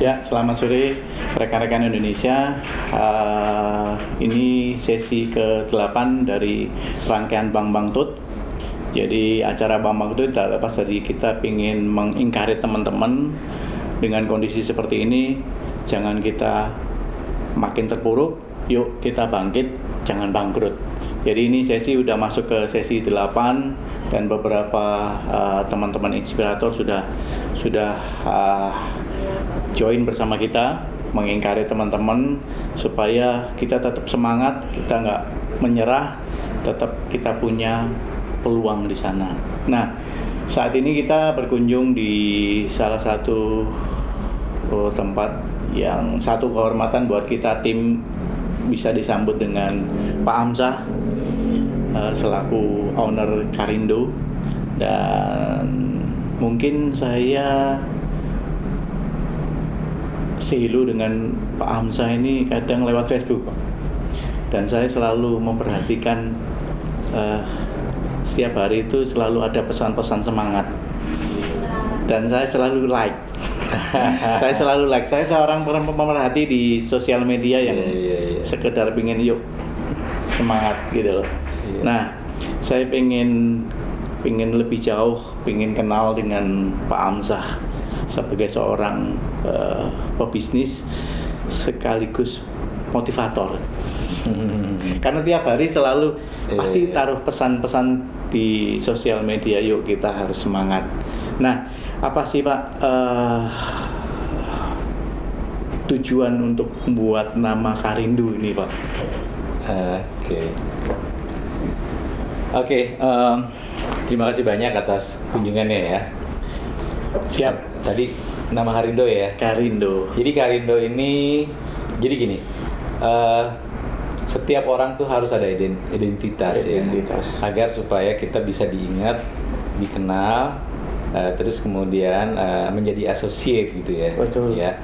Ya, selamat sore rekan-rekan Indonesia. Ini sesi ke-8 dari rangkaian Bang Bang Tut. Jadi acara Bang Bang Tut tidak lepas dari kita ingin mengingkari teman-teman dengan kondisi seperti ini. Jangan kita makin terpuruk, yuk kita bangkit, jangan bangkrut. Jadi ini sesi udah masuk ke sesi 8 dan beberapa teman-teman inspirator sudah join bersama kita mengingkari teman-teman supaya kita tetap semangat, kita nggak menyerah, tetap kita punya peluang di sana. Nah, saat ini kita berkunjung di salah satu tempat yang satu kehormatan buat kita, tim bisa disambut dengan Pak Hamzah selaku owner Karindo, dan mungkin saya seilu dengan Pak Hamzah ini kadang lewat Facebook, Pak. Dan saya selalu memperhatikan setiap hari itu selalu ada pesan-pesan semangat. Dan saya selalu like. Saya seorang pemerhati di sosial media yang sekedar pengen yuk semangat gitu loh. Nah, saya pengen lebih jauh, pengen kenal dengan Pak Hamzah sebagai seorang pebisnis sekaligus motivator. Karena tiap hari selalu pasti taruh pesan-pesan di sosial media, yuk kita harus semangat. Nah, apa sih Pak tujuan untuk membuat nama Karindo ini, Pak? Oke, terima kasih banyak atas kunjungannya ya. Siap. Tadi nama Karindo ya? Karindo. Jadi Karindo ini, jadi gini, setiap orang tuh harus ada identitas ya, agar supaya kita bisa diingat, dikenal, terus kemudian menjadi associate gitu ya. Betul. Ya.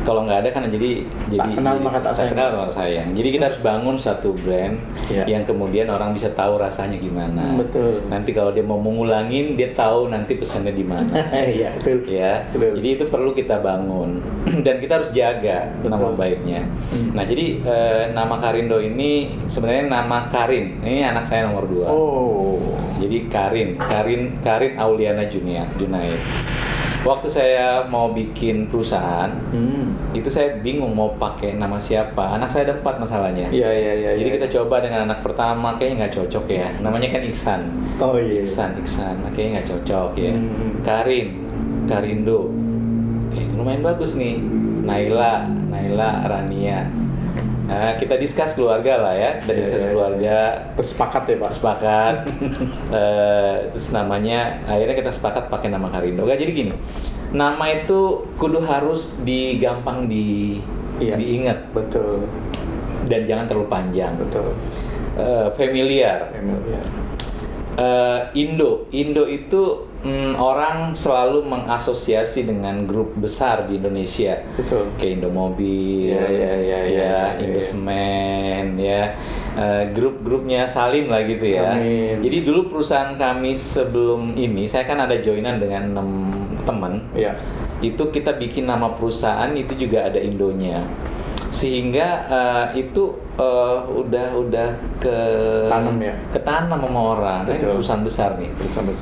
Kalau nggak ada kan jadi kenal maka tak sayang. Kenal maka sayang. Jadi kita harus bangun satu brand yang kemudian orang bisa tahu rasanya gimana. Betul. Nanti kalau dia mau mengulangin, dia tahu nanti pesannya di mana. Iya, betul. Ya. Betul. Jadi itu perlu kita bangun dan kita harus jaga nama baiknya. Nah, jadi nama Karindo ini sebenarnya nama Karin. Ini anak saya nomor 2. Oh. Jadi Karin Auliana Junaid. Waktu saya mau bikin perusahaan, itu saya bingung mau pakai nama siapa. Anak saya ada 4 masalahnya. Iya. Jadi kita coba dengan anak pertama, kayaknya nggak cocok ya. Namanya kan Iksan. Oh iya. Iksan. Kayaknya nggak cocok ya. Karindo. Lumayan bagus nih. Naila, Rania. Nah, kita discuss keluarga lah ya. Kita discuss keluarga. Bersepakat ya, Pak? Sepakat. Terus namanya, akhirnya kita sepakat pakai nama Karindo. Jadi gini, nama itu kudu harus gampang diingat. Betul. Dan jangan terlalu panjang. Betul. Familiar. Indo itu orang selalu mengasosiasi dengan grup besar di Indonesia. Betul. Kayak Indomobil, Indosemen, ya, grup-grupnya Salim lah gitu ya. Amin. Jadi dulu perusahaan kami sebelum ini, saya kan ada joinan dengan 6 teman. Iya. Itu kita bikin nama perusahaan itu juga ada Indonya. Sehingga itu udah ketanam sama orang. Ini perusahaan besar nih.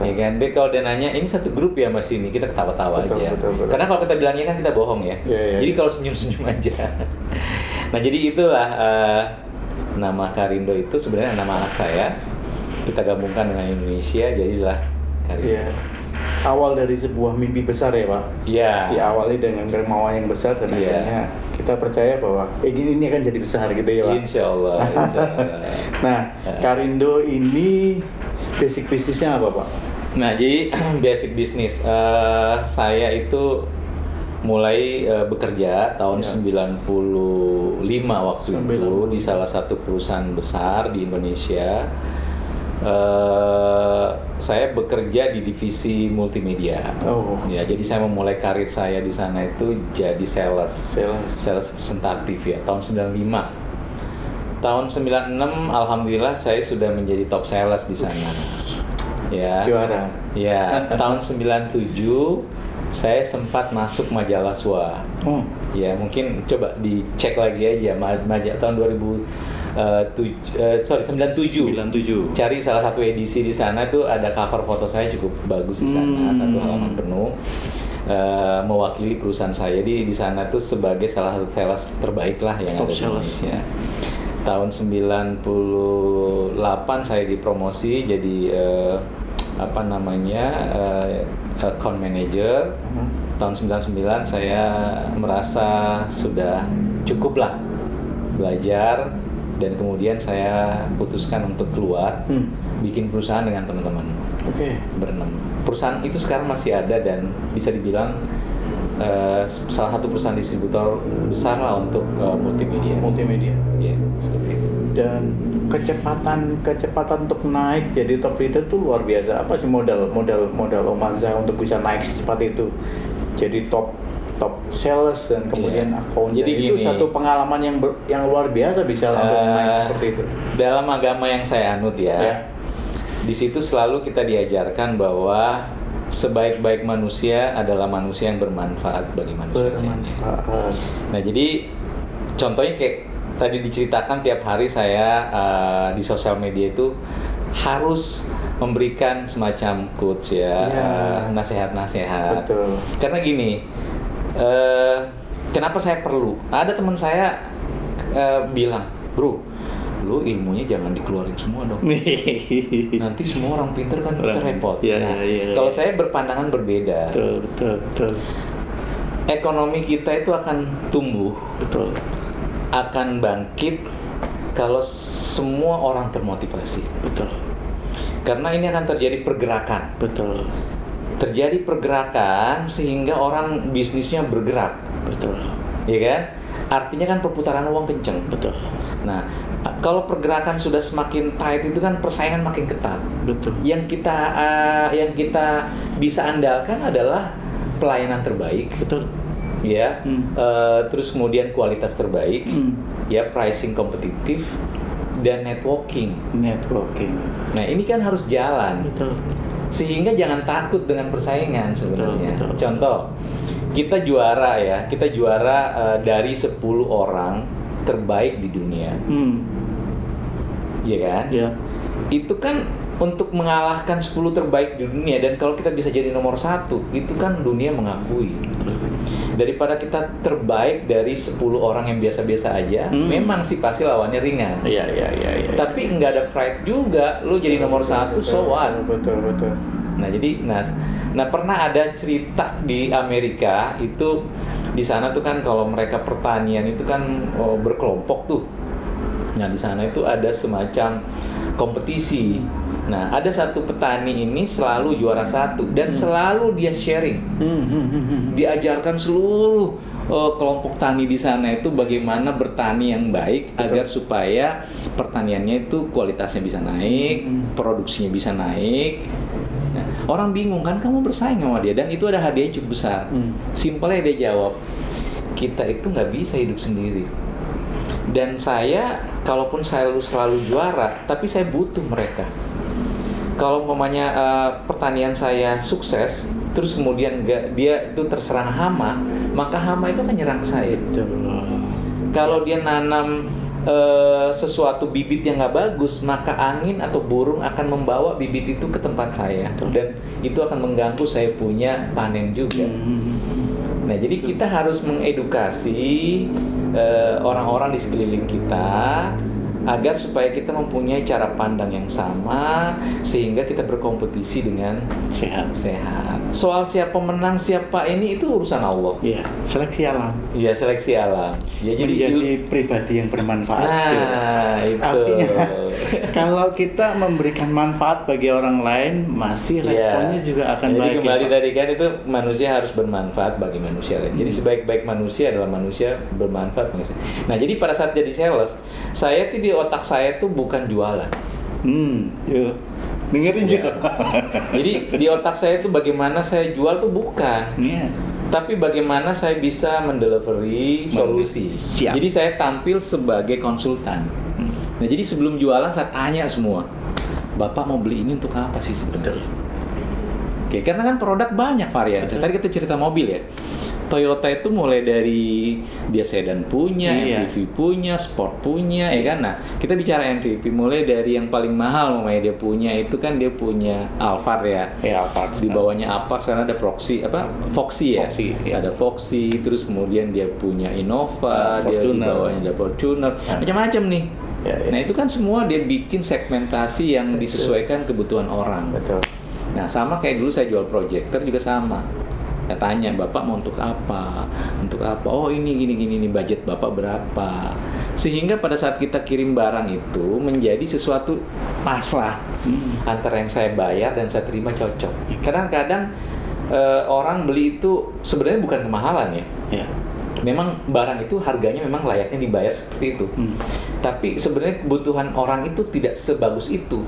Ya kan? Dia kalau dia nanya ini satu grup ya Mas ini, kita ketawa-tawa aja. Betul. Karena kalau kita bilangnya kan kita bohong ya. Jadi kalau senyum-senyum aja. Nah, jadi itulah nama Karindo itu sebenarnya nama anak saya. Kita gabungkan dengan Indonesia, jadilah Karindo. Iya. Awal dari sebuah mimpi besar ya, Pak. Iya. Diawali dengan kemauan yang besar dan akhirnya kita percaya bahwa ini akan jadi besar gitu ya, Pak. Insya Allah. Nah, Karindo ini basic bisnisnya apa, Pak? Nah, jadi basic bisnis saya itu mulai bekerja tahun 95 waktu itu di salah satu perusahaan besar di Indonesia. Saya bekerja di divisi multimedia. Ya, jadi saya memulai karir saya di sana itu jadi sales representatif ya tahun 95. Tahun 96 alhamdulillah saya sudah menjadi top sales di sana. Ya. Juara. Ya, tahun 97 saya sempat masuk majalah SWA. Ya mungkin coba dicek lagi aja majalah tahun 97. Cari salah satu edisi di sana tuh ada cover foto saya cukup bagus di sana, satu halaman penuh. Mewakili perusahaan saya di sana tuh sebagai salah satu sales terbaik lah yang ada di Indonesia. Tahun 98 saya dipromosi jadi account manager. Tahun 99 saya merasa sudah cukup lah belajar dan kemudian saya putuskan untuk keluar bikin perusahaan dengan teman-teman. Berenam. Perusahaan itu sekarang masih ada dan bisa dibilang salah satu perusahaan distributor besar lah untuk multimedia. Ya, seperti itu. Dan kecepatan untuk naik jadi top leader tuh luar biasa. Apa sih modal Om Azza untuk bisa naik secepat itu? Jadi top sales dan kemudian account. Jadi itu satu pengalaman yang luar biasa bisa langsung naik seperti itu. Dalam agama yang saya anut ya. Di situ selalu kita diajarkan bahwa sebaik-baik manusia adalah manusia yang bermanfaat bagi manusia. Nah, jadi contohnya kayak tadi diceritakan tiap hari saya di sosial media itu harus memberikan semacam quotes nasihat-nasihat. Karena gini, kenapa saya perlu? Ada teman saya bilang, "Bro, lu ilmunya jangan dikeluarin semua dong. Nanti semua orang pinter kan kita repot." Kalau saya berpandangan berbeda. Betul. Ekonomi kita itu akan tumbuh. Akan bangkit kalau semua orang termotivasi. Karena ini akan terjadi pergerakan. Terjadi pergerakan sehingga orang bisnisnya bergerak. Iya kan? Artinya kan perputaran uang kenceng. Nah, kalau pergerakan sudah semakin tight itu kan persaingan makin ketat. Yang kita bisa andalkan adalah pelayanan terbaik. Ya, terus kemudian kualitas terbaik, ya pricing kompetitif dan networking. Nah, ini kan harus jalan. Sehingga jangan takut dengan persaingan sebenarnya. Contoh, kita juara dari 10 orang terbaik di dunia. Iya kan? Itu kan untuk mengalahkan 10 terbaik di dunia, dan kalau kita bisa jadi nomor 1, itu kan dunia mengakui. Daripada kita terbaik dari 10 orang yang biasa-biasa aja, memang sih pasti lawannya ringan. Tapi nggak ada fight juga, lu jadi nomor 1, so what? Betul. Nah pernah ada cerita di Amerika itu, di sana tuh kan kalau mereka pertanian itu kan berkelompok tuh. Nah di sana itu ada semacam kompetisi. Nah, ada satu petani ini selalu juara 1 dan selalu dia sharing. Diajarkan seluruh kelompok tani di sana itu bagaimana bertani yang baik agar supaya pertaniannya itu kualitasnya bisa naik, produksinya bisa naik. Nah, orang bingung kan, kamu bersaing sama dia, dan itu ada hadiah cukup besar. Simpelnya dia jawab, kita itu nggak bisa hidup sendiri. Dan saya, kalaupun saya selalu juara, tapi saya butuh mereka. Kalau umpamanya pertanian saya sukses, terus kemudian dia itu terserang hama, maka hama itu akan nyerang saya. Kalau dia nanam sesuatu bibit yang nggak bagus, maka angin atau burung akan membawa bibit itu ke tempat saya, dan itu akan mengganggu saya punya panen juga. Nah, jadi kita harus mengedukasi orang-orang di sekeliling kita agar supaya kita mempunyai cara pandang yang sama, sehingga kita berkompetisi dengan sehat. Soal siapa menang, siapa ini, itu urusan Allah. Seleksi alam. Seleksi alam. Jadi pribadi yang bermanfaat. Nah, itu. Artinya, kalau kita memberikan manfaat bagi orang lain, masih responnya juga akan baik. Jadi kembali tadi kan, itu manusia harus bermanfaat bagi manusia lain. Jadi sebaik-baik manusia adalah manusia bermanfaat manusia. Nah, jadi pada saat jadi sales, saya tuh di otak saya tuh bukan jualan. Dengerin juga. Jadi di otak saya tuh bagaimana saya jual tuh bukan. Tapi bagaimana saya bisa mendelivery solusi. Jadi saya tampil sebagai konsultan. Nah, jadi sebelum jualan saya tanya semua, Bapak mau beli ini untuk apa sih sebenarnya? Oke, karena kan produk banyak varian. Tadi kita cerita mobil ya. Toyota itu mulai dari dia sedan punya, MPV punya, sport punya, ya kan. Nah, kita bicara MPV mulai dari yang paling mahal dia punya itu kan dia punya Alphard ya. Alphard. Di bawahnya apa? Sekarang ada Foxy ya. Ada Foxy, terus kemudian dia punya Innova, dia di bawahnya ada Fortuner, macam-macam nih. Nah, itu kan semua dia bikin segmentasi yang disesuaikan kebutuhan orang. Betul. Nah, sama kayak dulu saya jual projector juga sama. Saya tanya, Bapak mau untuk apa? Untuk apa? Oh, ini gini, budget Bapak berapa? Sehingga pada saat kita kirim barang itu menjadi sesuatu pas lah antara yang saya bayar dan saya terima cocok. Kadang-kadang orang beli itu sebenarnya bukan kemahalan ya. Memang barang itu harganya memang layaknya dibayar seperti itu. Tapi sebenarnya kebutuhan orang itu tidak sebagus itu.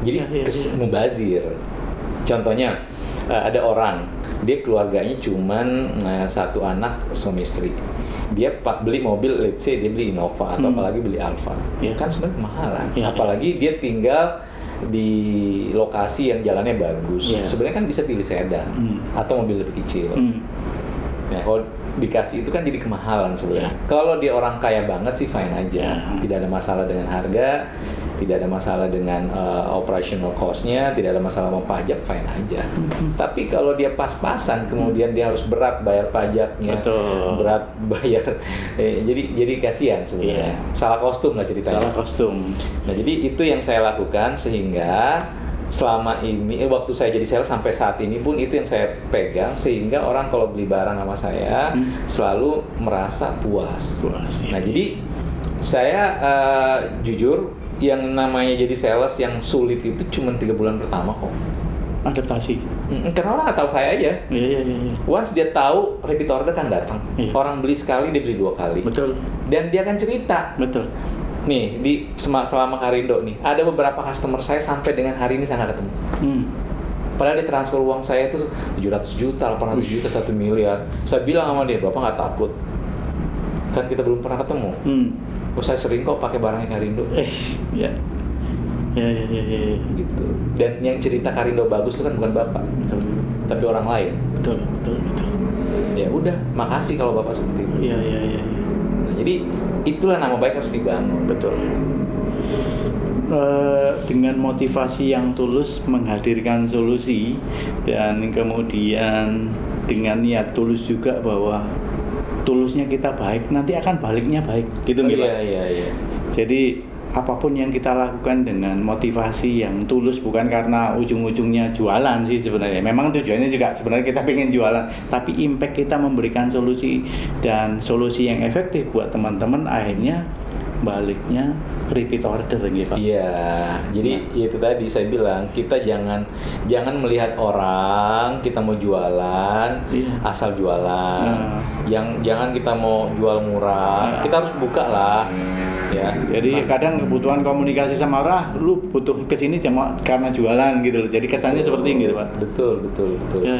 Jadi mubazir. Contohnya ada orang, dia keluarganya cuman satu anak suami istri. Dia beli mobil, let's say dia beli Innova atau apalagi beli Alfa. Kan sebenarnya kemahalan. Apalagi dia tinggal di lokasi yang jalannya bagus. Sebenarnya kan bisa pilih sedan atau mobil lebih kecil. Nah, kalau dikasih itu kan jadi kemahalan sebenarnya. Kalau dia orang kaya banget sih fine aja. Tidak ada masalah dengan harga, tidak ada masalah dengan operational cost-nya, tidak ada masalah sama pajak, fine aja. Tapi kalau dia pas-pasan, kemudian dia harus berat bayar pajaknya, berat bayar, jadi kasihan sebenarnya. Salah kostum lah ceritanya. Salah kostum. Nah, jadi itu yang saya lakukan sehingga selama ini, waktu saya jadi sales sampai saat ini pun itu yang saya pegang, sehingga orang kalau beli barang sama saya selalu merasa puas. Nah, jadi saya jujur, yang namanya jadi sales yang sulit itu cuma 3 bulan pertama kok. Adaptasi. Karena orang nggak tahu saya aja. Once dia tahu, repeat order kan datang. Orang beli sekali, dia beli 2 kali. Betul. Dan dia akan cerita. Betul. Nih, selama Karindo nih, ada beberapa customer saya sampai dengan hari ini saya nggak ketemu. Padahal dia transfer uang saya itu 700 juta, 800 juta, 1 miliar. Saya bilang sama dia, Bapak nggak takut? Kan kita belum pernah ketemu. Oh, saya sering kok pakai barangnya Karindo. Ya. Gitu. Dan yang cerita Karindo bagus itu kan bukan Bapak, tapi orang lain. Betul. Ya udah, makasih kalau Bapak seperti itu. Iya. Nah, jadi itulah nama baik harus dibangun. Betul. Dengan motivasi yang tulus menghadirkan solusi, dan kemudian dengan niat tulus juga bahwa tulusnya kita baik, nanti akan baliknya baik, gitu Pak. Iya. Jadi apapun yang kita lakukan dengan motivasi yang tulus, bukan karena ujung-ujungnya jualan sih sebenarnya. Memang tujuannya juga sebenarnya kita pengen jualan, tapi impact kita memberikan solusi dan solusi yang efektif buat teman-teman, akhirnya baliknya repeat order gitu Pak. Iya, jadi itu tadi saya bilang, kita jangan melihat orang kita mau jualan asal jualan. Jangan kita mau jual murah, kita harus buka lah. Ya. Jadi kadang kebutuhan komunikasi sama orang, lu butuh kesini cuma karena jualan gitu loh. Jadi kesannya seperti ini gitu Pak. Betul. Ya.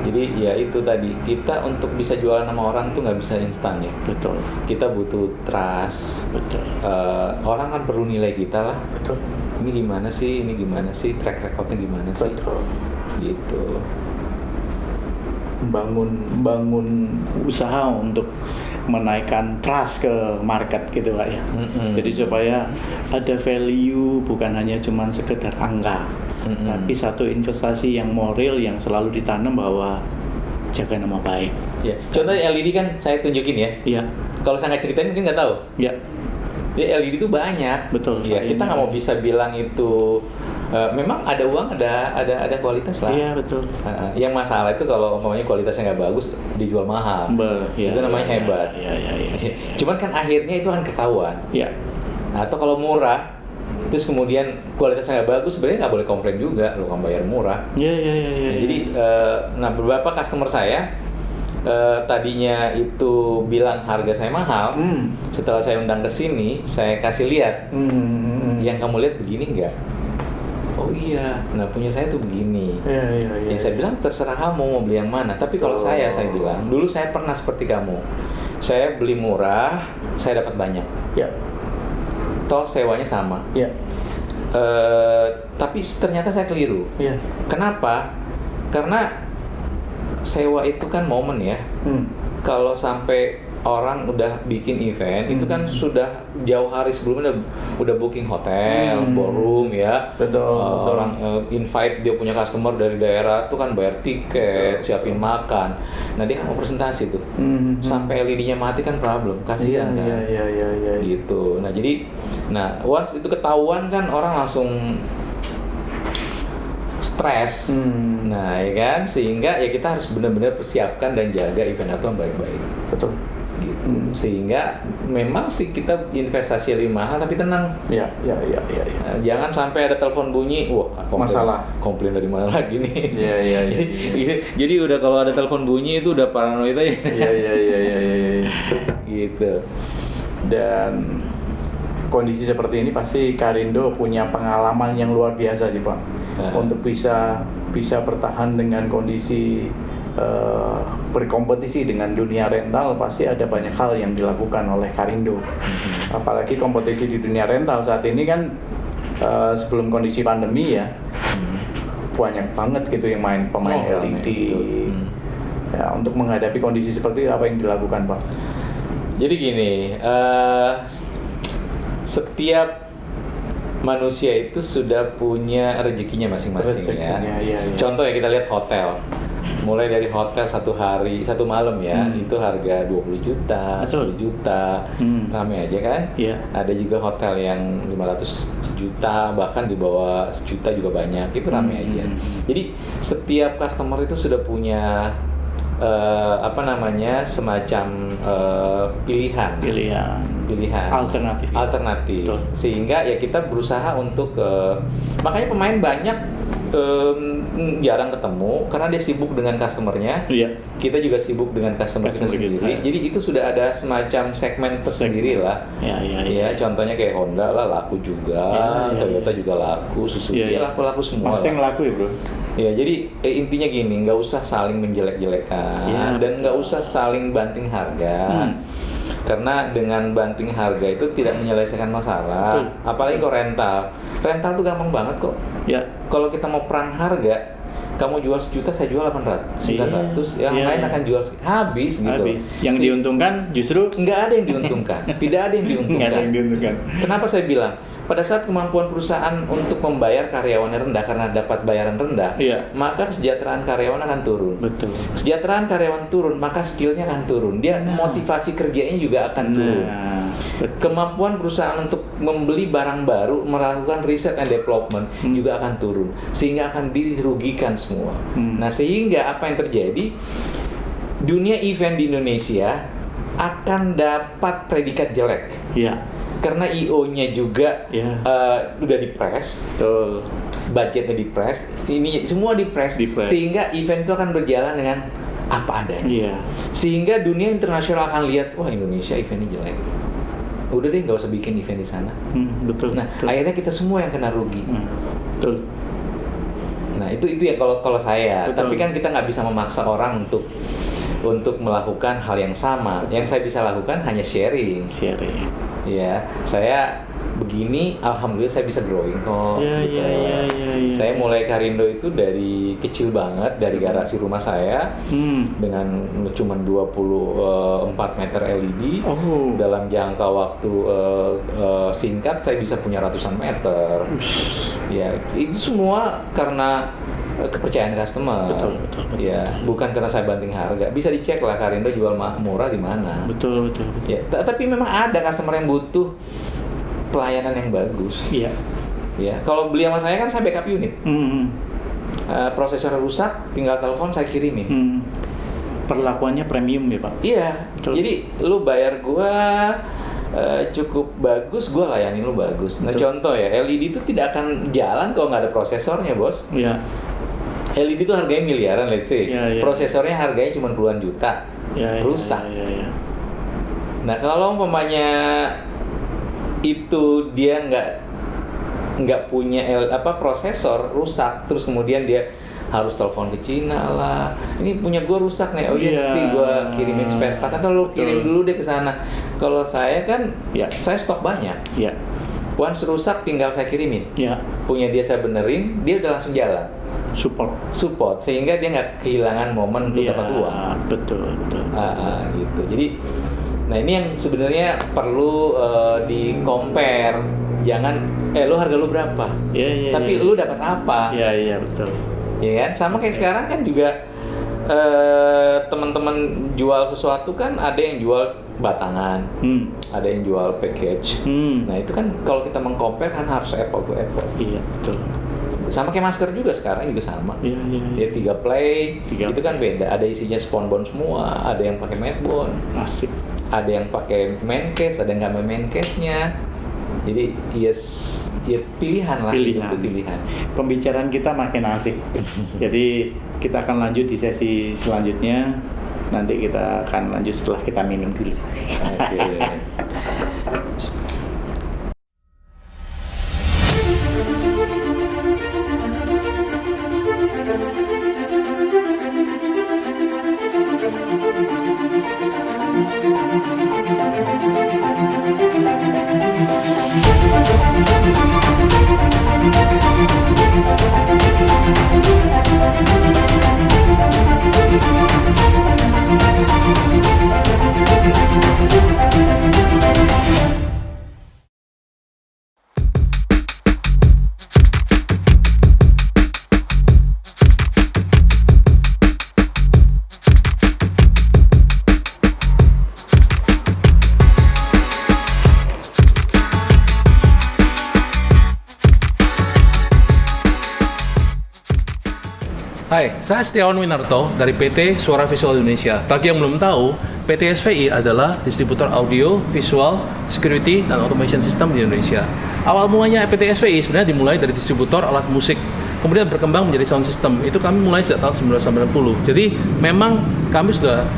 Jadi ya itu tadi, kita untuk bisa jualan sama orang tuh nggak bisa instan ya. Betul. Kita butuh trust. Betul. Orang kan perlu nilai kita lah. Betul. Ini gimana sih, track recordnya gimana sih? Betul. Gitu. Bangun usaha untuk menaikkan trust ke market gitu Pak ya. Jadi supaya ada value, bukan hanya cuman sekedar angka, tapi satu investasi yang moral yang selalu ditanam bahwa jaga nama baik. Ya. Contohnya LED kan saya tunjukin ya. Iya. Kalau saya nggak ceritain mungkin nggak tahu. Iya. Ya, LED itu banyak. Betul. Ya, kita nggak mau bisa bilang itu memang ada uang, ada kualitas lah. Iya, betul. Yang masalah itu kalau umpamanya kualitasnya nggak bagus, dijual mahal. Itu namanya hebat. Iya. Cuman kan akhirnya itu kan ketahuan. Iya. Atau kalau murah, terus kemudian kualitasnya nggak bagus, sebenarnya nggak boleh komplain juga, lo kan bayar murah. Iya. Jadi, beberapa customer saya tadinya itu bilang harga saya mahal. Setelah saya undang ke sini, saya kasih lihat. Yang kamu lihat begini nggak? Oh iya, nah punya saya tuh begini. Iya. Yang saya bilang terserah kamu mau beli yang mana. Tapi kalau saya bilang, dulu saya pernah seperti kamu. Saya beli murah, saya dapat banyak. Iya. Toh sewanya sama. Iya. Tapi ternyata saya keliru. Iya. Kenapa? Karena sewa itu kan momen ya. Kalau sampai orang udah bikin event itu kan sudah jauh hari sebelumnya udah booking hotel, ballroom ya. Betul. Orang invite dia punya customer dari daerah tuh kan bayar tiket, siapin makan. Nah dia kan mau presentasi tuh. Sampai LED-nya mati kan problem, kasihan kan. Iya. Gitu. Nah jadi, once itu ketahuan kan orang langsung stres. Nah ya kan, sehingga ya kita harus benar-benar persiapkan dan jaga event itu baik-baik. Betul. Gitu. Sehingga memang sih kita investasi lebih mahal tapi tenang. Iya. Nah, jangan sampai ada telepon bunyi, wah masalah. Komplain dari mana lagi nih? Iya. Jadi udah kalau ada telepon bunyi itu udah paranoid aja. Iya. Gitu. Dan kondisi seperti ini pasti Karindo punya pengalaman yang luar biasa sih Pak. Untuk bisa bertahan dengan kondisi berkompetisi dengan dunia rental, pasti ada banyak hal yang dilakukan oleh Karindo. Apalagi kompetisi di dunia rental saat ini kan sebelum kondisi pandemi ya, banyak banget gitu yang main pemain LED. Ya, untuk menghadapi kondisi seperti itu, apa yang dilakukan Pak? Jadi gini, setiap manusia itu sudah punya rezekinya masing-masing ya. Contoh ya, kita lihat hotel. Mulai dari hotel satu malam ya, itu harga 20 juta, 10 juta, rame aja kan? Ada juga hotel yang 500 juta, bahkan di bawah sejuta juga banyak, itu rame aja. Jadi setiap customer itu sudah punya semacam pilihan alternatif. Sehingga ya kita berusaha untuk makanya pemain banyak jarang ketemu karena dia sibuk dengan customernya. Kita juga sibuk dengan customer kita sendiri. Jadi itu sudah ada semacam segmen tersendiri lah. Contohnya kayak Honda lah laku juga, Toyota juga laku, Suzuki laku semua. Mustang laku ya bro. Ya jadi intinya gini, nggak usah saling menjelek-jelekan dan nggak usah saling banting harga. Karena dengan banting harga itu tidak menyelesaikan masalah. Apalagi kalau rental tuh gampang banget kok. Kalau kita mau perang harga, kamu jual 1 juta, saya jual 900, yang lain akan jual habis gitu. Yang diuntungkan justru nggak ada yang diuntungkan. Tidak ada yang diuntungkan. Kenapa saya bilang? Pada saat kemampuan perusahaan untuk membayar karyawannya rendah karena dapat bayaran rendah, maka kesejahteraan karyawan akan turun. Kesejahteraan karyawan turun, maka skillnya akan turun. Dia motivasi kerjanya juga akan turun. Kemampuan perusahaan untuk membeli barang baru, melakukan riset and development juga akan turun, sehingga akan dirugikan semua. Nah, sehingga apa yang terjadi? Dunia event di Indonesia akan dapat predikat jelek. Karena IO-nya juga udah dipres, budgetnya dipres, ini semua dipres, sehingga event itu akan berjalan dengan apa adanya. Sehingga dunia internasional akan lihat, wah Indonesia eventnya jelek. Udah deh nggak usah bikin event di sana. Nah akhirnya kita semua yang kena rugi. Nah itu ya kalau saya. Tapi kan kita nggak bisa memaksa orang untuk melakukan hal yang sama. Yang saya bisa lakukan hanya sharing. Ya, saya begini, alhamdulillah saya bisa growing kok. Saya mulai Karindo itu dari kecil banget, dari garasi rumah saya dengan cuma 24 meter LED. Dalam jangka waktu singkat saya bisa punya ratusan meter. Ya, itu semua karena kepercayaan customer. Betul. Ya, bukan karena saya banting harga. Bisa dicek lah Karindo jual murah di mana. Betul. Ya, tapi memang ada customer yang butuh pelayanan yang bagus. Ya, kalau beli sama saya kan saya backup unit. Prosesor rusak, tinggal telepon saya kirimin. Perlakuannya premium ya Pak? Iya. Jadi lu bayar gua cukup bagus, gua layani lu bagus. Nah contoh ya, LED itu tidak akan jalan kalau nggak ada prosesornya bos. LED itu harganya miliaran, let's say. Prosesornya harganya cuma puluhan juta, rusak. Nah kalau umpamanya itu dia nggak punya prosesor rusak, terus kemudian dia harus telepon ke Cina lah. Ini punya gua rusak nih. Nanti gua kirimin spare part atau lu kirim dulu deh ke sana. Kalau saya kan saya stok banyak. Once rusak tinggal saya kirimin. Punya dia saya benerin, dia udah langsung jalan. support sehingga dia nggak kehilangan momen untuk dapat uang. Betul. Gitu. Jadi, nah ini yang sebenarnya perlu di compare. Jangan, lo harga lo berapa? Tapi lo dapat apa? Iya betul. Ya kan, sama kayak sekarang kan juga teman-teman jual sesuatu kan ada yang jual batangan, ada yang jual package. Nah itu kan kalau kita meng-compare kan harus apple to apple. Iya betul. Sama kayak masker juga sekarang juga sama. Dia 3 play, itu kan beda. Ada isinya SponBond semua, ada yang pakai matte bond, asik. Ada yang pakai main case, ada yang nggak main case-nya. Jadi ya pilihan lah. Pilihan. Pembicaraan kita makin asik. Jadi kita akan lanjut di sesi selanjutnya. Nanti kita akan lanjut setelah kita minum dulu. Oke. Hai, saya Setiawan Winarto dari PT Suara Visual Indonesia. Bagi yang belum tahu, PT SVI adalah distributor audio, visual, security, dan automation system di Indonesia. Awal mulanya PT SVI sebenarnya dimulai dari distributor alat musik, kemudian berkembang menjadi sound system. Itu kami mulai sejak tahun 1990. Jadi memang kami sudah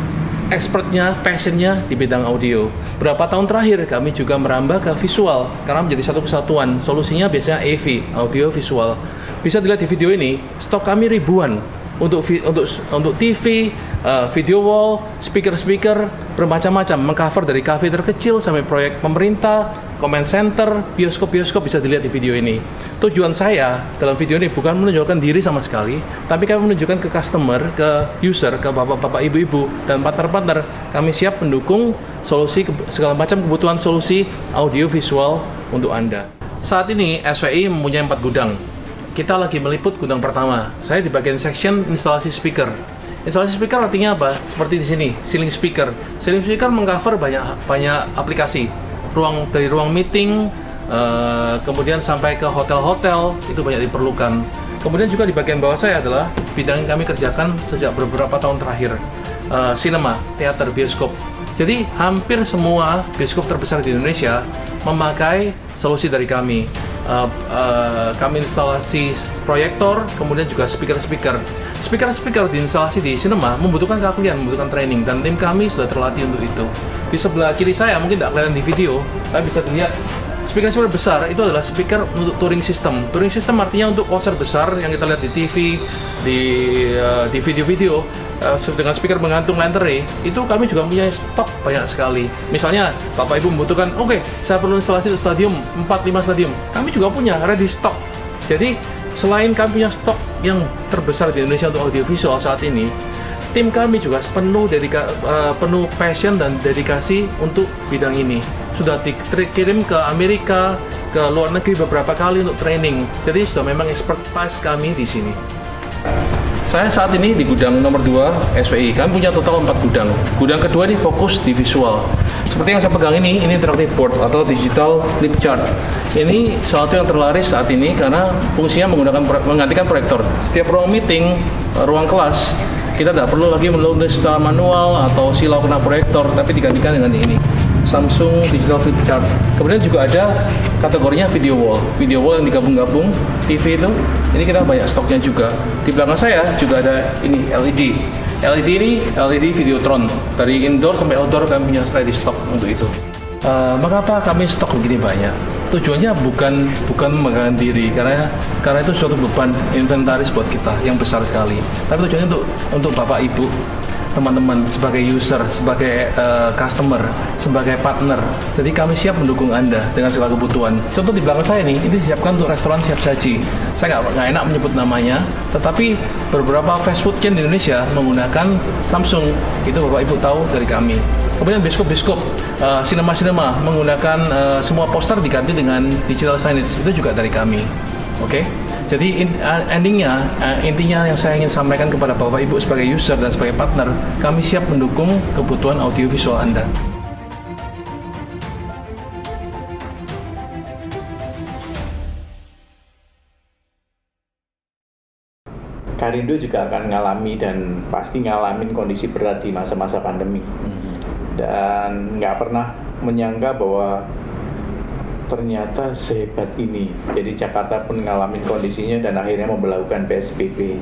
expertnya, passionnya di bidang audio. Berapa tahun terakhir kami juga merambah ke visual karena menjadi satu kesatuan. Solusinya biasanya AV, audio visual. Bisa dilihat di video ini, stok kami ribuan untuk TV, video wall, speaker bermacam-macam, mengcover dari kafe terkecil sampai proyek pemerintah, comment center, bioskop bisa dilihat di video ini. Tujuan saya dalam video ini bukan menunjukkan diri sama sekali, tapi kami menunjukkan ke customer, ke user, ke bapak-bapak, ibu-ibu, dan partner-partner. Kami siap mendukung solusi segala macam kebutuhan solusi audio visual untuk Anda. Saat ini SVI mempunyai 4 gudang. Kita lagi meliput gudang pertama. Saya di bagian section instalasi speaker. Instalasi speaker artinya apa? Seperti di sini, ceiling speaker. Ceiling speaker mengcover banyak aplikasi. Dari ruang meeting, kemudian sampai ke hotel-hotel, itu banyak diperlukan. Kemudian juga di bagian bawah saya adalah bidang yang kami kerjakan sejak beberapa tahun terakhir. Sinema, teater, bioskop. Jadi hampir semua bioskop terbesar di Indonesia memakai solusi dari kami. Kami instalasi proyektor, kemudian juga speaker diinstalasi di sinema membutuhkan keahlian, membutuhkan training, dan tim kami sudah terlatih untuk itu. Di sebelah kiri saya mungkin tidak kelihatan di video, tapi bisa dilihat speaker besar itu adalah speaker untuk touring system. Touring system artinya untuk konser besar yang kita lihat di TV, di video-video. Dengan speaker menggantung lanternnya, itu kami juga punya stok banyak sekali. Misalnya Bapak Ibu membutuhkan, saya perlu instalasi di stadium, 4-5 stadium, kami juga punya ready stock. Jadi selain kami punya stok yang terbesar di Indonesia untuk audiovisual saat ini, tim kami juga penuh passion dan dedikasi untuk bidang ini. Sudah dikirim ke Amerika, ke luar negeri beberapa kali untuk training. Jadi sudah memang expertise kami di sini. Saya saat ini di gudang nomor 2 SVI. Kami punya total 4 gudang. Gudang kedua ini fokus di visual. Seperti yang saya pegang ini interactive board atau digital flip chart. Ini salah satu yang terlaris saat ini karena fungsinya menggantikan proyektor. Setiap ruang meeting, ruang kelas, kita tidak perlu lagi menulis secara manual atau silau kena proyektor, tapi digantikan dengan ini. Samsung Digital Flip Chart. Kemudian juga ada kategorinya video wall yang digabung-gabung TV itu. Ini kita banyak stoknya juga. Di belakang saya juga ada ini LED ini LED Videotron. Dari indoor sampai outdoor kami punya ready stock untuk itu. Mengapa kami stok begini banyak? Tujuannya bukan membanggakan diri karena itu suatu beban inventaris buat kita yang besar sekali. Tapi tujuannya untuk Bapak Ibu teman-teman sebagai user, sebagai customer, sebagai partner. Jadi kami siap mendukung Anda dengan segala kebutuhan. Contoh di belakang saya nih, ini disiapkan untuk restoran siap saji. Saya nggak enak menyebut namanya, tetapi beberapa fast food chain di Indonesia menggunakan Samsung. Itu Bapak Ibu tahu dari kami. Kemudian bioskop, sinema menggunakan semua poster diganti dengan digital signage. Itu juga dari kami. Oke. Jadi intinya yang saya ingin sampaikan kepada Bapak Ibu sebagai user dan sebagai partner, kami siap mendukung kebutuhan audiovisual Anda. Karindo juga akan ngalami dan pasti ngalamin kondisi berat di masa-masa pandemi. Dan nggak pernah menyangka bahwa ternyata sehebat ini. Jadi Jakarta pun ngalamin kondisinya dan akhirnya memberlakukan PSBB.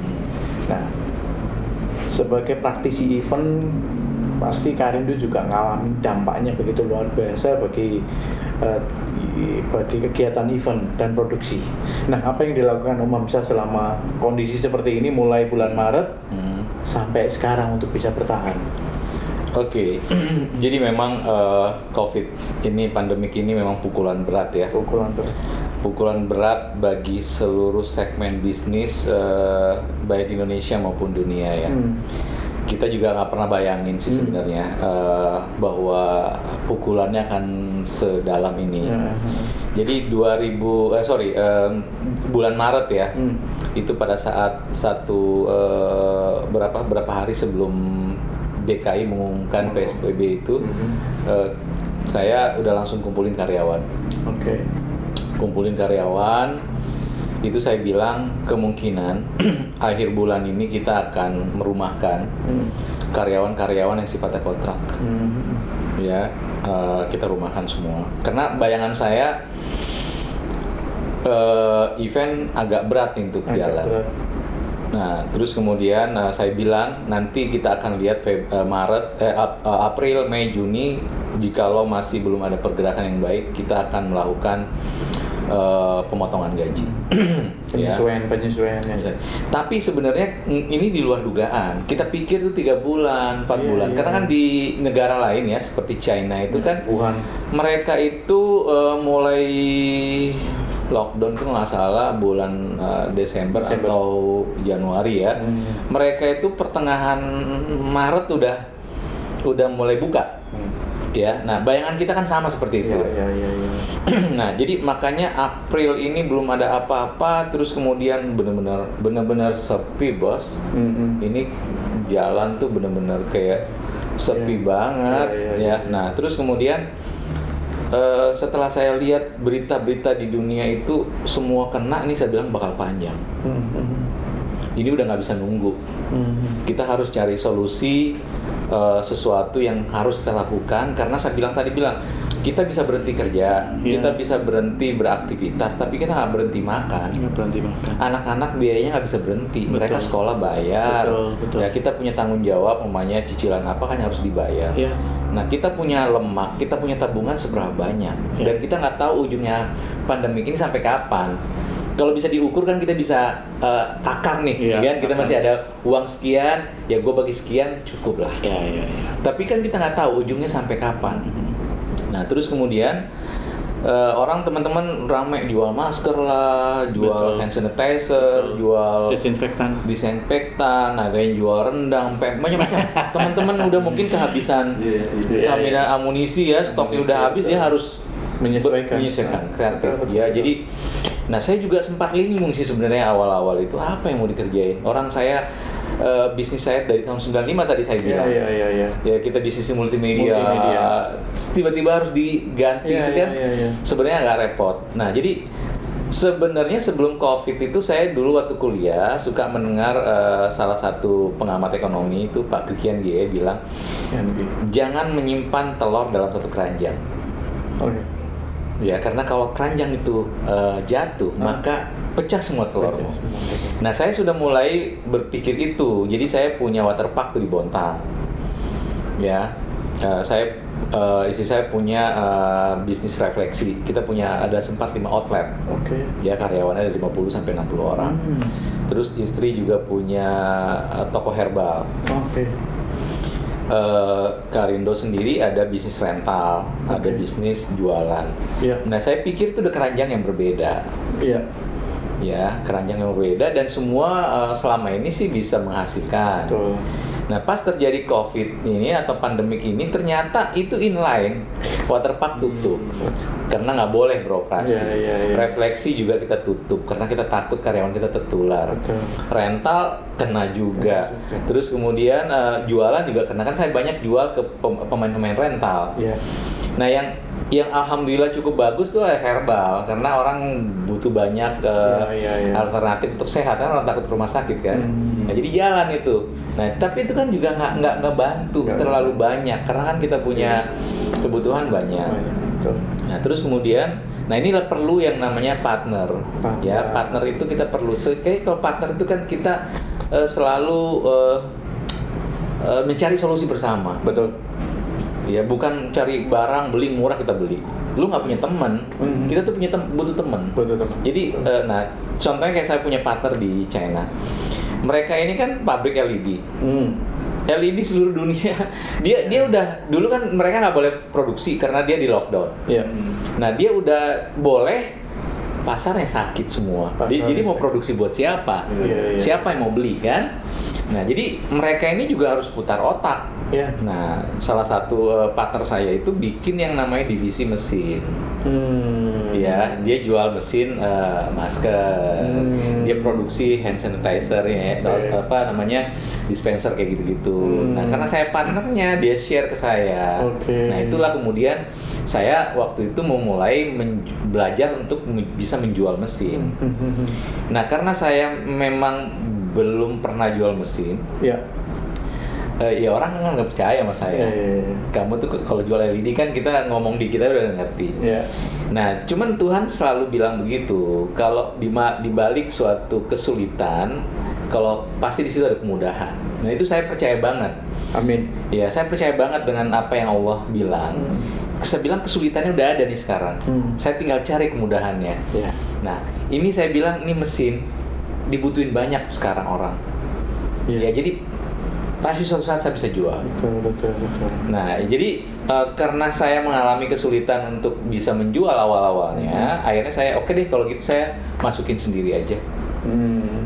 Nah, sebagai praktisi event, pasti Karindo juga ngalamin dampaknya begitu luar biasa bagi kegiatan event dan produksi. Nah, apa yang dilakukan Om Hamzah selama kondisi seperti ini mulai bulan Maret sampai sekarang untuk bisa bertahan? Oke, jadi memang COVID ini, pandemik ini memang pukulan berat ya. Pukulan berat bagi seluruh segmen bisnis baik Indonesia maupun dunia ya. Kita juga nggak pernah bayangin sih sebenarnya bahwa pukulannya akan sedalam ini. Jadi bulan Maret ya, itu pada saat berapa hari sebelum DKI mengumumkan PSBB itu, saya udah langsung kumpulin karyawan. Kumpulin karyawan, itu saya bilang kemungkinan akhir bulan ini kita akan merumahkan karyawan-karyawan yang sifatnya kontrak. Ya, kita rumahkan semua. Karena bayangan saya event agak berat nih untuk jalan. Nah, terus kemudian saya bilang nanti kita akan lihat April, Mei, Juni, jikalau masih belum ada pergerakan yang baik, kita akan melakukan pemotongan gaji. penyesuaian. Ya. Tapi sebenarnya ini di luar dugaan. Kita pikir itu 3 bulan, 4 bulan. Karena kan di negara lain ya, seperti China itu kan, mereka itu mulai lockdown itu nggak salah bulan Desember atau Januari ya. Mereka itu pertengahan Maret udah mulai buka. Ya, nah bayangan kita kan sama seperti itu. Nah, jadi makanya April ini belum ada apa-apa, terus kemudian benar-benar sepi, Bos. Ini jalan tuh benar-benar kayak sepi banget ya. Nah, terus kemudian setelah saya lihat berita-berita di dunia itu semua kena, ini saya bilang bakal panjang. Ini udah nggak bisa nunggu. Kita harus cari solusi, sesuatu yang harus kita lakukan, karena saya bilang kita bisa berhenti kerja, kita bisa berhenti beraktivitas, tapi kita nggak berhenti makan. Anak-anak biayanya nggak bisa berhenti, mereka sekolah bayar. Betul. Ya, kita punya tanggung jawab, umpamanya cicilan apa kan harus dibayar. Nah, kita punya lemak, kita punya tabungan seberapa banyak, dan kita nggak tahu ujungnya pandemi ini sampai kapan. Kalau bisa diukur kan kita bisa takar nih, kan? Kita masih ada uang sekian, ya gue bagi sekian cukup lah. Tapi kan kita nggak tahu ujungnya sampai kapan. Nah, terus kemudian teman-teman ramai jual masker lah, jual hand sanitizer, jual disinfektan, ada yang jual rendang, macam-macam. Teman-teman udah mungkin kehabisan amunisi ya, stoknya udah habis, dia harus menyesuaikan kreatif. Ya, jadi saya juga sempat linglung sih sebenarnya awal-awal itu apa yang mau dikerjain. Orang saya bisnis saya dari tahun 95 tadi saya bilang. Ya, kita bisnis multimedia. Tiba-tiba harus diganti itu kan. Sebenarnya agak repot. Nah, jadi sebenarnya sebelum Covid itu saya dulu waktu kuliah suka mendengar salah satu pengamat ekonomi itu Pak Kian Gie bilang, jangan menyimpan telur dalam satu keranjang. Ya, karena kalau keranjang itu jatuh, maka pecah semua telurnya. Nah, saya sudah mulai berpikir itu. Jadi saya punya waterpark tuh di Bontang. Ya, istri saya punya bisnis refleksi. Kita ada sempat 5 outlet. Ya, karyawannya ada 50 sampai 60 orang. Terus istri juga punya toko herbal. Karindo sendiri ada bisnis rental, ada bisnis jualan. Nah, saya pikir itu udah keranjang yang berbeda. Ya, keranjang yang berbeda dan semua selama ini sih bisa menghasilkan. Nah, pas terjadi COVID ini atau pandemik ini, ternyata itu inline, waterpark tutup karena nggak boleh beroperasi. Refleksi juga kita tutup karena kita takut karyawan kita tertular. Rental kena juga. Terus kemudian jualan juga karena kan saya banyak jual ke pemain-pemain rental. Nah, yang alhamdulillah cukup bagus tuh herbal karena orang butuh banyak alternatif untuk sehat, kan orang takut rumah sakit kan. Nah, jadi jalan itu. Nah, tapi itu kan juga nggak ngebantu terlalu banyak karena kan kita punya kebutuhan banyak. Nah, terus kemudian, nah inilah perlu yang namanya partner. Ya, partner itu kita perlu. Kayak kalau partner itu kan kita selalu mencari solusi bersama. Betul. Ya, bukan cari barang beli murah kita beli. Lu nggak punya teman, kita tuh butuh teman. Jadi, nah contohnya kayak saya punya partner di China. Mereka ini kan pabrik LED. LED seluruh dunia. Dia udah dulu kan mereka nggak boleh produksi karena dia di lockdown. Nah, dia udah boleh, pasarnya sakit semua. Jadi mau produksi buat siapa? Siapa yang mau beli kan? Nah, jadi mereka ini juga harus putar otak. Nah, salah satu partner saya itu bikin yang namanya divisi mesin. Ya, dia jual mesin masker. Dia produksi hand sanitizer ya, apa namanya, dispenser kayak gitu-gitu. Nah, karena saya partnernya, dia share ke saya. Nah, itulah kemudian saya waktu itu memulai belajar untuk bisa menjual mesin. Nah, karena saya memang belum pernah jual mesin. Ya orang kan nggak percaya sama saya. Kamu tuh kalau jual LED kan kita ngomong di kita udah ngerti. Nah, cuman Tuhan selalu bilang begitu. Kalau di balik suatu kesulitan, kalau pasti di situ ada kemudahan. Nah, itu saya percaya banget. Amin. Ya, saya percaya banget dengan apa yang Allah bilang. Saya bilang kesulitannya udah ada nih sekarang. Saya tinggal cari kemudahannya. Nah, ini saya bilang ini mesin dibutuhin banyak sekarang orang. Ya, jadi pasti suatu saat saya bisa jual. Betul. Nah, jadi karena saya mengalami kesulitan untuk bisa menjual awal-awalnya, akhirnya saya oke deh kalau gitu saya masukin sendiri aja.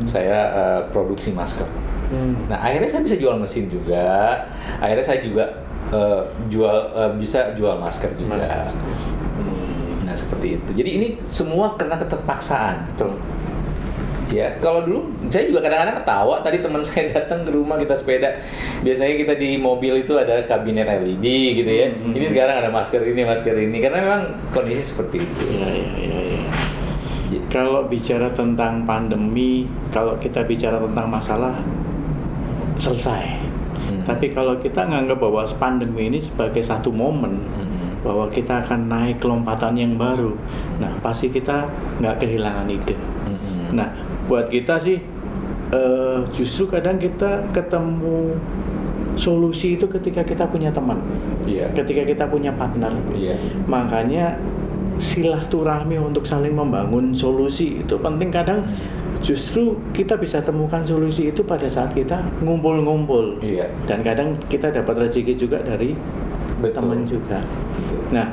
Saya produksi masker. Nah, akhirnya saya bisa jual mesin juga. Akhirnya saya juga bisa jual masker juga. Nah, seperti itu. Jadi ini semua karena keterpaksaan. Betul. Ya, kalau dulu saya juga kadang-kadang ketawa. Tadi teman saya datang ke rumah, kita sepeda. Biasanya kita di mobil itu ada kabinet LED gitu ya. Ini sekarang ada masker ini karena memang kondisi seperti itu. Iya. Kalau bicara tentang pandemi, kalau kita bicara tentang masalah selesai. Tapi kalau kita nganggap bahwa pandemi ini sebagai satu momen, bahwa kita akan naik lompatan yang baru, nah pasti kita nggak kehilangan ide. Nah, buat kita sih justru kadang kita ketemu solusi itu ketika kita punya teman, ketika kita punya partner. Makanya silaturahmi untuk saling membangun solusi itu penting. Kadang justru kita bisa temukan solusi itu pada saat kita ngumpul-ngumpul. Dan kadang kita dapat rezeki juga dari teman juga. Nah,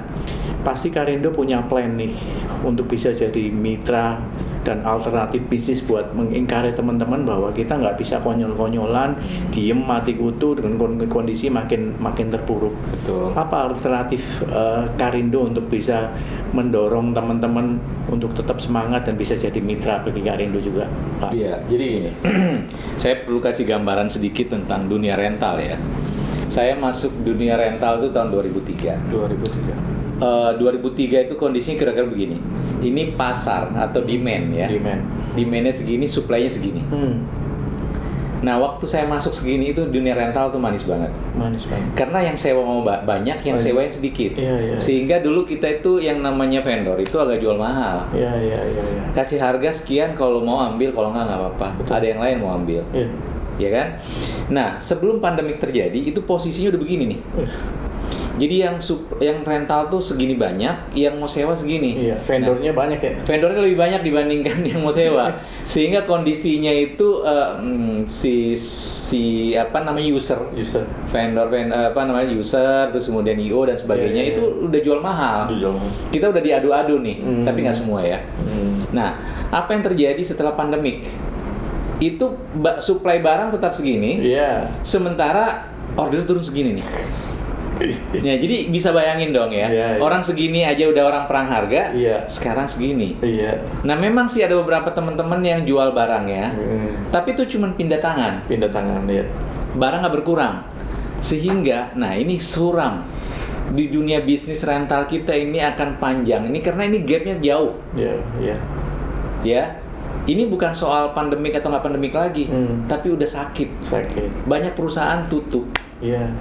pasti Karindo punya plan nih untuk bisa jadi mitra dan alternatif bisnis buat mengingkari teman-teman bahwa kita nggak bisa konyol-konyolan, diem mati kutu dengan kondisi makin terpuruk. Apa alternatif Karindo untuk bisa mendorong teman-teman untuk tetap semangat dan bisa jadi mitra bagi Karindo juga, Pak? Iya, jadi gini, saya perlu kasih gambaran sedikit tentang dunia rental ya. Saya masuk dunia rental itu tahun 2003. 2003 itu kondisinya kira-kira begini. Ini pasar atau demand ya. Demandnya segini, supply-nya segini. Nah, waktu saya masuk segini itu dunia rental tuh manis banget. Karena yang sewa mau banyak, yang sewa yang sedikit. Sehingga dulu kita itu yang namanya vendor itu agak jual mahal. Kasih harga sekian, kalau mau ambil, kalau nggak apa-apa. Ada yang lain mau ambil. Ya kan? Nah, sebelum pandemik terjadi itu posisinya udah begini nih. Jadi yang rental tuh segini banyak, yang mau sewa segini. Iya, vendornya banyak ya. Vendornya lebih banyak dibandingkan yang mau sewa. Sehingga kondisinya itu si apa namanya user. Vendor user, terus kemudian IO dan sebagainya itu udah jual mahal. Kita udah diadu-adu nih, tapi nggak semua ya. Nah, apa yang terjadi setelah pandemik? Itu supply barang tetap segini, sementara order turun segini nih. Ya, jadi bisa bayangin dong ya, orang segini aja udah orang perang harga, sekarang segini. Nah, memang sih ada beberapa teman-teman yang jual barangnya, tapi itu cuma pindah tangan. Barang nggak berkurang, sehingga, nah ini suram di dunia bisnis rental kita ini akan panjang. Ini karena ini gapnya jauh. Ya, ini bukan soal pandemik atau nggak pandemik lagi, tapi udah sakit. Banyak perusahaan tutup.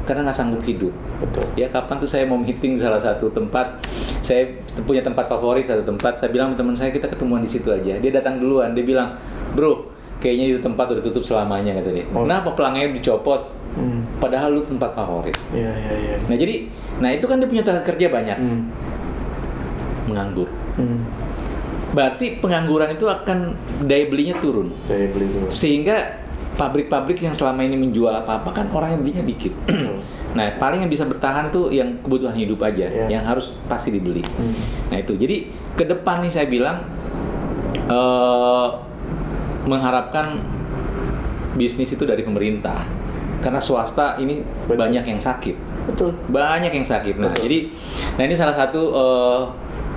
Karena nggak sanggup hidup. Betul. Ya, kapan tuh saya mau meeting salah satu tempat, saya punya tempat favorit satu tempat, saya bilang teman saya kita ketemuan di situ aja. Dia datang duluan, dia bilang, bro, kayaknya itu tempat udah tutup selamanya kata dia. Kenapa pelangnya dicopot? Padahal lu tempat favorit. Nah itu kan dia punya tenaga kerja banyak, menganggur. Berarti pengangguran itu akan daya belinya turun. Sehingga pabrik-pabrik yang selama ini menjual apa-apa kan orang yang belinya dikit. Nah, paling yang bisa bertahan tuh yang kebutuhan hidup aja, yang harus pasti dibeli. Nah itu, jadi ke depan nih saya bilang mengharapkan bisnis itu dari pemerintah, karena swasta ini banyak yang sakit. Banyak yang sakit. Nah jadi, nah ini salah satu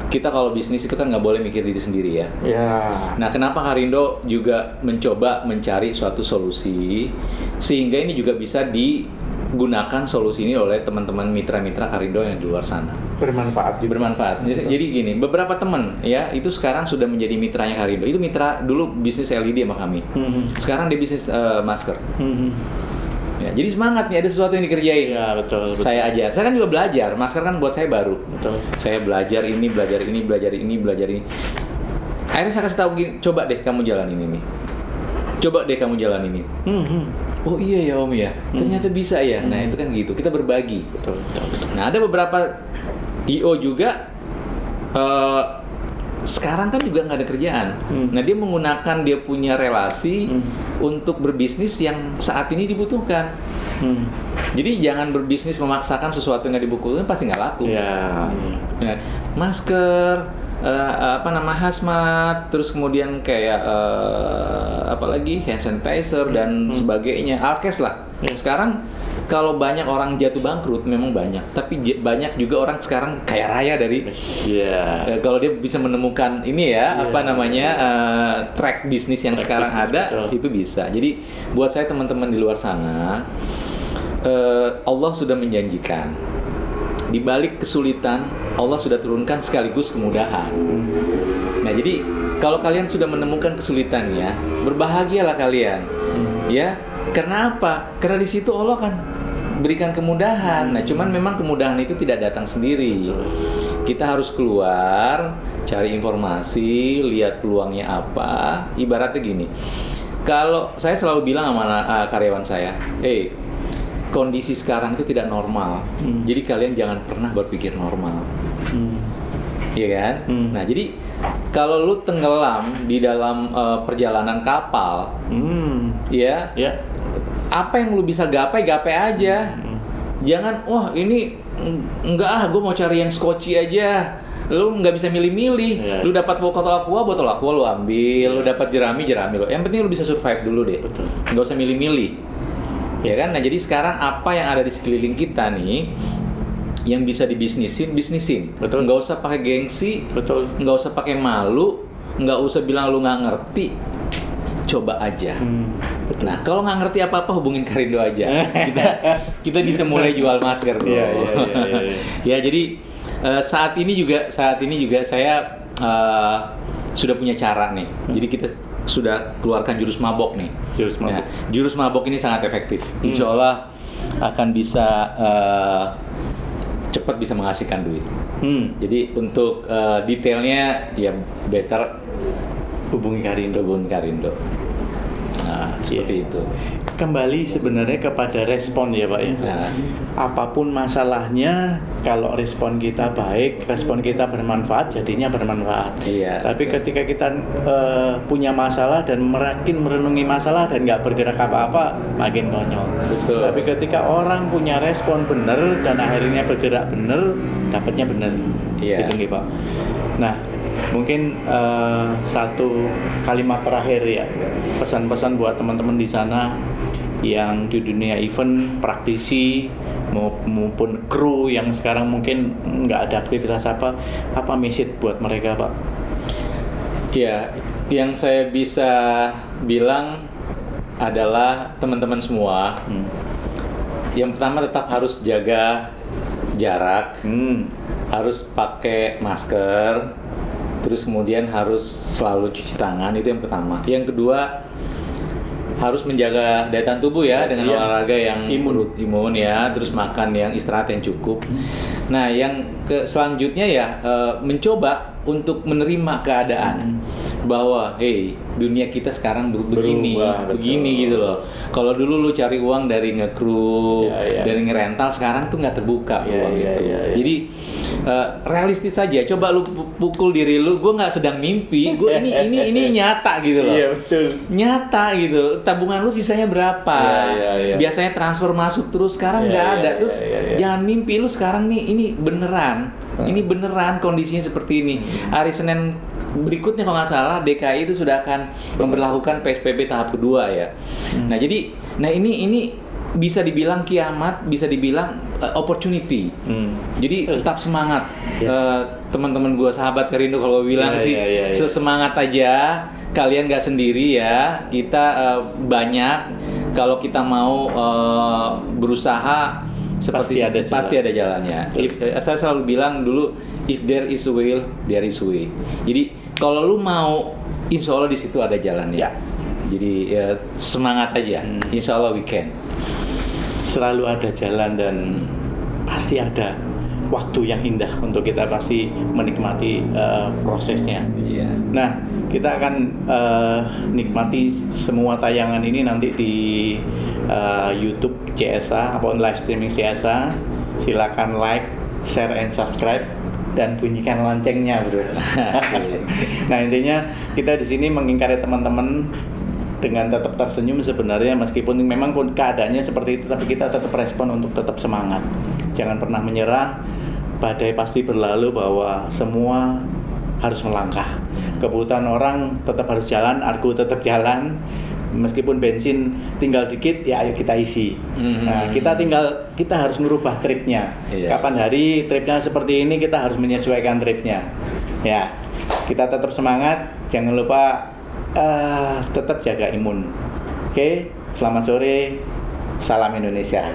kita kalau bisnis itu kan nggak boleh mikir diri sendiri ya. Nah, kenapa Karindo juga mencoba mencari suatu solusi sehingga ini juga bisa digunakan solusi ini oleh teman-teman mitra-mitra Karindo yang di luar sana. Bermanfaat. Jadi gini, beberapa teman ya itu sekarang sudah menjadi mitranya Karindo. Itu mitra dulu bisnis LED sama kami. Sekarang dia bisnis masker. Ya, jadi semangat nih, ada sesuatu yang dikerjain. Betul. Saya ajar. Saya kan juga belajar. Masker kan buat saya baru. Saya belajar ini. Akhirnya saya kasih tahu gini, coba deh kamu jalanin ini. Oh iya ya Om ya. Ternyata bisa ya. Nah, itu kan gitu. Kita berbagi. Betul. Nah, ada beberapa IO juga sekarang kan juga nggak ada kerjaan. Nah, dia menggunakan dia punya relasi untuk berbisnis yang saat ini dibutuhkan. Jadi jangan berbisnis memaksakan sesuatu yang nggak dibutuhkan, pasti nggak laku. Nah, masker, hazmat, terus kemudian kayak apalagi hand sanitizer dan sebagainya, alkes lah. Sekarang kalau banyak orang jatuh bangkrut memang banyak, tapi banyak juga orang sekarang kaya raya dari kalau dia bisa menemukan ini ya track bisnis yang sekarang ada, itu bisa. Jadi buat saya teman-teman di luar sana, Allah sudah menjanjikan di balik kesulitan Allah sudah turunkan sekaligus kemudahan. Nah, jadi kalau kalian sudah menemukan kesulitannya, berbahagialah kalian. Ya, karena apa? Karena di situ Allah kan berikan kemudahan. Nah, cuman memang kemudahan itu tidak datang sendiri. Kita harus keluar, cari informasi, lihat peluangnya apa. Ibaratnya gini, kalau saya selalu bilang sama karyawan saya, kondisi sekarang itu tidak normal. Jadi kalian jangan pernah berpikir normal. Iya kan? Nah, jadi kalau lu tenggelam di dalam perjalanan kapal, apa yang lu bisa gapai aja. Jangan, wah ini enggak gue mau cari yang scotchy aja. Lu nggak bisa milih-milih. Lu dapat botol aqua lu ambil. Lu dapat jerami lu. Yang penting lu bisa survive dulu deh. Nggak usah milih-milih. Ya kan? Nah, jadi sekarang apa yang ada di sekeliling kita nih yang bisa bisnisin. Betul. Nggak usah pakai gengsi. Betul. Nggak usah pakai malu. Nggak usah bilang lu nggak ngerti. Coba aja. Nah, kalau nggak ngerti apa-apa hubungin Karindo aja. Kita bisa mulai jual masker, bro. Ya, jadi saat ini juga saya sudah punya cara nih. Jadi kita sudah keluarkan jurus mabok nih. Jurus mabok ini sangat efektif. Insya Allah akan bisa cepat bisa menghasilkan duit. Jadi untuk detailnya ya better hubungi Karindo. Nah, seperti itu. kembali sebenarnya kepada respon ya Pak ya. Apapun masalahnya, kalau respon kita baik, respon kita bermanfaat, jadinya bermanfaat. Tapi ketika kita punya masalah dan makin merenungi masalah dan nggak bergerak apa-apa, makin konyol. Tapi ketika orang punya respon benar dan akhirnya bergerak benar, dapatnya benar. Gitu nih Pak. Nah, mungkin satu kalimat terakhir ya, pesan-pesan buat teman-teman di sana yang di dunia event, praktisi maupun kru yang sekarang mungkin nggak ada aktivitas apa message buat mereka Pak? Ya, yang saya bisa bilang adalah teman-teman semua, yang pertama tetap harus jaga jarak, harus pakai masker, terus kemudian harus selalu cuci tangan, itu yang pertama. Yang kedua, harus menjaga daya tahan tubuh ya dengan olahraga yang imun ya, terus makan yang istirahat yang cukup. Nah, yang selanjutnya ya mencoba untuk menerima keadaan bahwa dunia kita sekarang begini gitu loh. Kalau dulu lu cari uang dari ngekru, dari ngerental, sekarang tuh nggak terbuka peluang itu. Jadi realistis saja. Coba lu pukul diri lu, gue nggak sedang mimpi, gue ini nyata gitu loh. Iya betul. Nyata gitu. Tabungan lu sisanya berapa? Biasanya transfer masuk terus, sekarang nggak ada. Terus jangan mimpi lu sekarang nih, ini beneran. Ini beneran kondisinya seperti ini. Hari Senin berikutnya kalau nggak salah DKI itu sudah akan memberlakukan PSBB tahap kedua ya. Nah jadi, ini bisa dibilang kiamat, bisa dibilang opportunity. Jadi tetap semangat, teman-teman gua, sahabat Kerindo, kalau bilang semangat aja. Kalian nggak sendiri ya. Kita banyak. Kalau kita mau berusaha, pasti ada jalannya. Saya selalu bilang dulu, if there is a will, there is a way. Jadi kalau lu mau, insya Allah di situ ada jalannya. Jadi semangat aja. Insya Allah we can. Selalu ada jalan dan pasti ada waktu yang indah untuk kita pasti menikmati prosesnya. Nah, kita akan nikmati semua tayangan ini nanti di YouTube CSA ataupun live streaming CSA. Silakan like, share, and subscribe dan bunyikan loncengnya, bro. Nah, intinya kita di sini mengingkari teman-teman dengan tetap tersenyum sebenarnya, meskipun memang keadaannya seperti itu, tapi kita tetap respon untuk tetap semangat. Jangan pernah menyerah. Badai pasti berlalu, bahwa semua harus melangkah. Kebutuhan orang tetap harus jalan, argo tetap jalan. Meskipun bensin tinggal dikit, ya ayo kita isi. Nah, kita harus merubah tripnya. Kapan hari tripnya seperti ini, kita harus menyesuaikan tripnya. Ya, kita tetap semangat. Jangan lupa tetap jaga imun. Oke, selamat sore. Salam Indonesia.